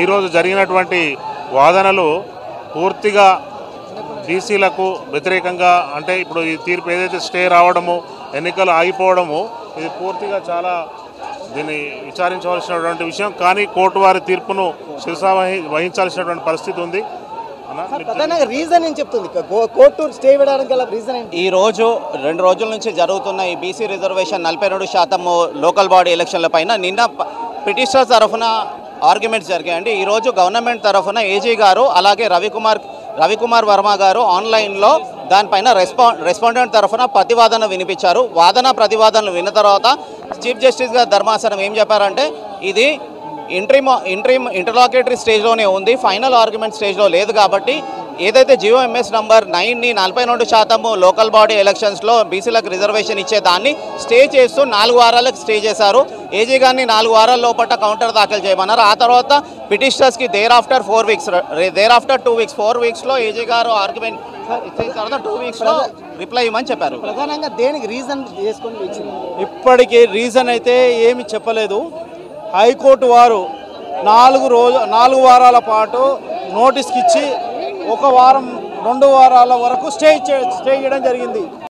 ఈరోజు జరిగినటువంటి వాదనలు పూర్తిగా బీసీలకు వ్యతిరేకంగా, అంటే ఇప్పుడు ఈ తీర్పు ఏదైతే స్టే రావడము, ఎన్నికలు ఆగిపోవడము, ఇది పూర్తిగా చాలా దీన్ని విచారించవలసినటువంటి విషయం. కానీ కోర్టు వారి తీర్పును శిరసా వహించాల్సినటువంటి పరిస్థితి ఉంది. రీజన్ ఏం చెప్తుంది కోర్టు స్టే ఇవ్వడానికి గల రీజన్ ఏంటి? ఈ రోజు 2 రోజుల నుంచి జరుగుతున్న ఈ బీసీ రిజర్వేషన్ 42% లోకల్ బాడీ ఎలక్షన్ల పైన నిన్న పిటిషనర్ తరఫున ఆర్గ్యుమెంట్స్ జరిగాయండి. ఈరోజు గవర్నమెంట్ తరఫున ఏజీ గారు అలాగే రవికుమార్ వర్మ గారు ఆన్లైన్లో దానిపైన రెస్పాండెంట్ తరఫున ప్రతివాదన వినిపించారు. ప్రతివాదనలు విన్న తర్వాత చీఫ్ జస్టిస్ గారు ధర్మాసనం ఏం చెప్పారంటే ఇది ఇంటర్లాకేటరీ స్టేజ్లోనే ఉంది, ఫైనల్ ఆర్గ్యుమెంట్ స్టేజ్లో లేదు. కాబట్టి ఏదైతే GOMS నంబర్ 9ని 42% లోకల్ బాడీ ఎలక్షన్స్లో బీసీలకు రిజర్వేషన్ ఇచ్చే దాన్ని స్టే చేస్తూ 4 వారాలకు స్టే చేశారు. ఏజీ గారిని 4 వారాల లోపల కౌంటర్ దాఖలు చేయమన్నారు. ఆ తర్వాత పిటిషనర్స్కి దేర్ ఆఫ్టర్ 2 వీక్స్ 4 వీక్స్లో ఏజీ గారు ఆర్గ్యుమెంట్ ఇచ్చిన తర్వాత 2 వీక్స్లో రిప్లై ఇవ్వమని చెప్పారు. ప్రధానంగా దేనికి రీజన్ చేసుకొని ఇచ్చింది? ఇప్పటికీ రీజన్ అయితే ఏమి చెప్పలేదు. హైకోర్టు వారు 4 వారాల పాటు నోటీస్కి ఇచ్చి 1 వారం 2 వారాల వరకు స్టే చేయడం జరిగింది.